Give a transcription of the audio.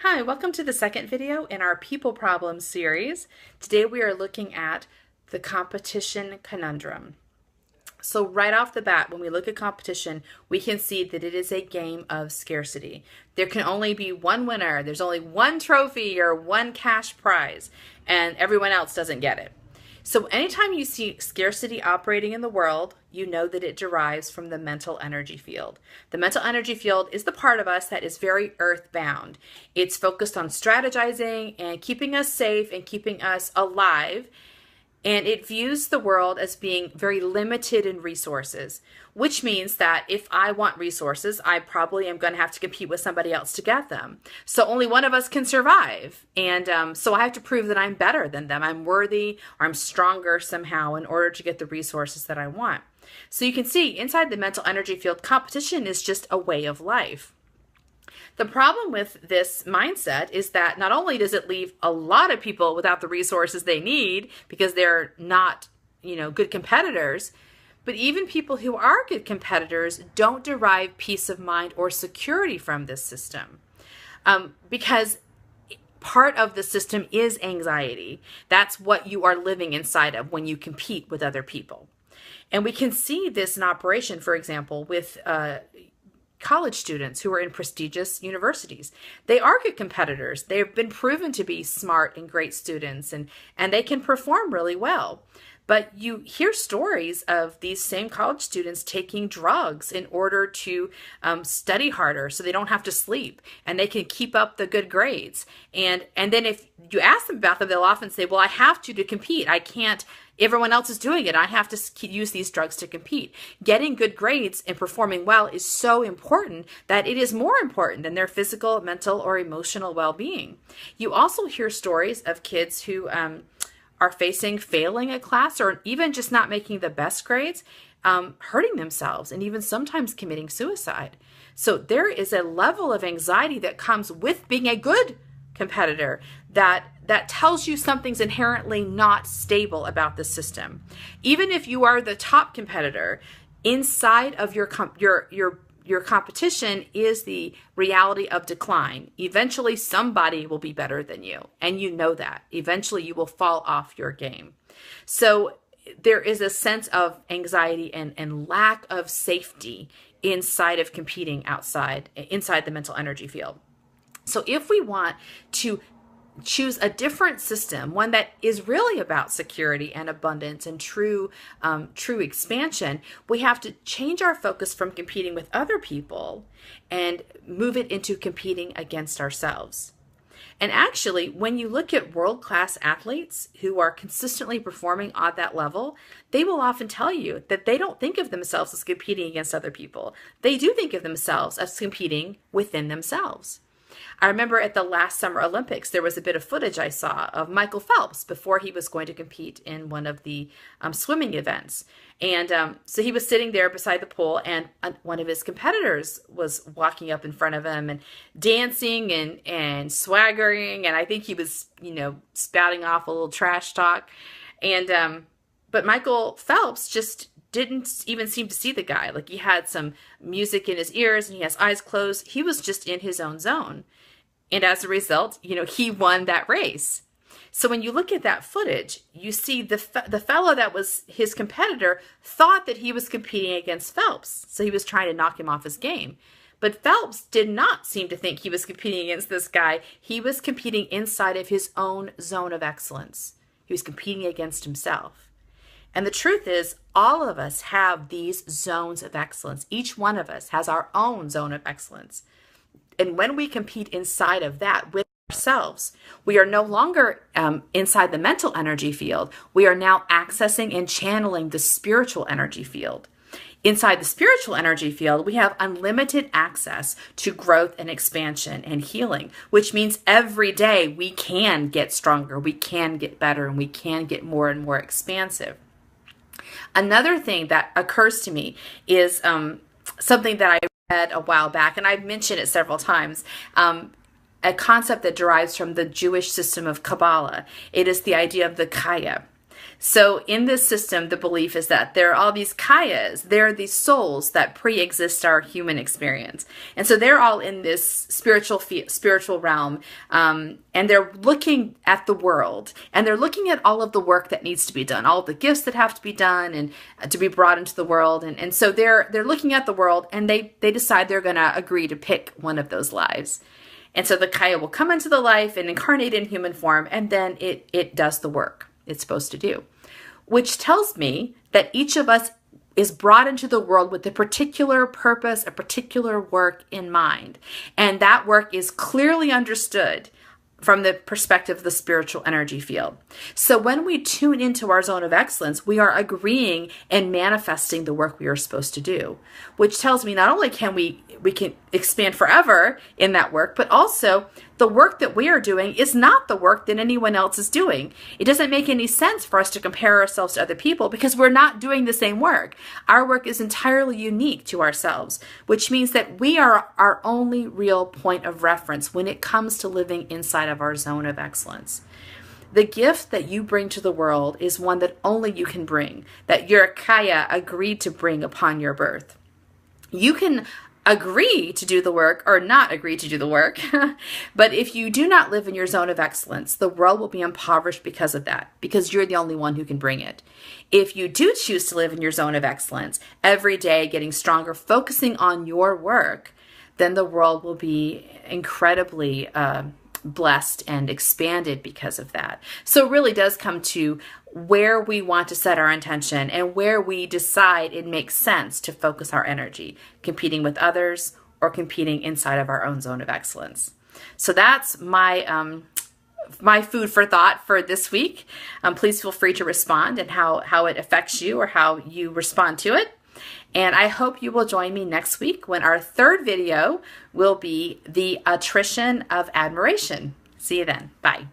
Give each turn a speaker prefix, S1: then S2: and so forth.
S1: Hi, welcome to the second video in our People Problems series. Today we are looking at the competition conundrum. So right off the bat, when we look at competition, we can see that it is a game of scarcity. There can only be one winner. There's only one trophy or one cash prize, and everyone else doesn't get it. So anytime you see scarcity operating in the world, you know that it derives from the mental energy field. The mental energy field is the part of us that is very earthbound. It's focused on strategizing and keeping us safe and keeping us alive. And it views the world as being very limited in resources, which means that if I want resources, I probably am going to have to compete with somebody else to get them. So only one of us can survive. And so I have to prove that I'm better than them. I'm worthy or I'm stronger somehow in order to get the resources that I want. So you can see inside the mental energy field, competition is just a way of life. The problem with this mindset is that not only does it leave a lot of people without the resources they need because they're not, good competitors, but even people who are good competitors don't derive peace of mind or security from this system. Because part of the system is anxiety. That's what you are living inside of when you compete with other people. And we can see this in operation, for example, with college students who are in prestigious universities. They are good competitors. They've been proven to be smart and great students, and they can perform really well. But you hear stories of these same college students taking drugs in order to study harder so they don't have to sleep and they can keep up the good grades. And then if you ask them about them, they'll often say, well, I have to compete. I can't. Everyone else is doing it. I have to use these drugs to compete. Getting good grades and performing well is so important that it is more important than their physical, mental, or emotional well-being. You also hear stories of kids who are facing failing a class or even just not making the best grades, hurting themselves and even sometimes committing suicide. So there is a level of anxiety that comes with being a good competitor that tells you something's inherently not stable about the system. Even if you are the top competitor, inside of your competition is the reality of decline. Eventually somebody will be better than you, and you know that. Eventually you will fall off your game. So there is a sense of anxiety and lack of safety inside of competing inside the mental energy field. So if we want to choose a different system, one that is really about security and abundance and true expansion, we have to change our focus from competing with other people and move it into competing against ourselves. And actually, when you look at world-class athletes who are consistently performing at that level, they will often tell you that they don't think of themselves as competing against other people. They do think of themselves as competing within themselves. I remember at the last Summer Olympics, there was a bit of footage I saw of Michael Phelps before he was going to compete in one of the swimming events. And so he was sitting there beside the pool, and one of his competitors was walking up in front of him and dancing and swaggering. And I think he was, spouting off a little trash talk. But Michael Phelps just didn't even seem to see the guy. Like, he had some music in his ears and he has eyes closed. He was just in his own zone. And as a result, he won that race. So when you look at that footage, you see the fellow that was his competitor thought that he was competing against Phelps. So he was trying to knock him off his game. But Phelps did not seem to think he was competing against this guy. He was competing inside of his own zone of excellence. He was competing against himself. And the truth is, all of us have these zones of excellence. Each one of us has our own zone of excellence. And when we compete inside of that with ourselves, we are no longer inside the mental energy field. We are now accessing and channeling the spiritual energy field. Inside the spiritual energy field, we have unlimited access to growth and expansion and healing, which means every day we can get stronger, we can get better, and we can get more and more expansive. Another thing that occurs to me is something that I read a while back, and I've mentioned it several times, a concept that derives from the Jewish system of Kabbalah. It is the idea of the Taya. So in this system, the belief is that there are all these kayas, there are these souls that pre-exist our human experience. And so they're all in this spiritual realm, and they're looking at the world, and they're looking at all of the work that needs to be done, all of the gifts that have to be done and to be brought into the world. And so they're looking at the world, and they decide they're going to agree to pick one of those lives. And so the kaya will come into the life and incarnate in human form, and then it does the work it's supposed to do. Which tells me that each of us is brought into the world with a particular purpose, a particular work in mind. And that work is clearly understood from the perspective of the spiritual energy field. So when we tune into our zone of excellence, we are agreeing and manifesting the work we are supposed to do, which tells me not only can we can expand forever in that work, but also the work that we are doing is not the work that anyone else is doing. It doesn't make any sense for us to compare ourselves to other people because we're not doing the same work. Our work is entirely unique to ourselves, which means that we are our only real point of reference when it comes to living inside of our zone of excellence. The gift that you bring to the world is one that only you can bring, that your kaya agreed to bring upon your birth. You can agree to do the work or not agree to do the work. But if you do not live in your zone of excellence, the world will be impoverished because of that, because you're the only one who can bring it. If you do choose to live in your zone of excellence, every day getting stronger, focusing on your work, then the world will be incredibly blessed and expanded because of that. So it really does come to where we want to set our intention and where we decide it makes sense to focus our energy, competing with others or competing inside of our own zone of excellence. So that's my my food for thought for this week. Please feel free to respond and how it affects you or how you respond to it. And I hope you will join me next week when our third video will be the attrition of admiration. See you then. Bye.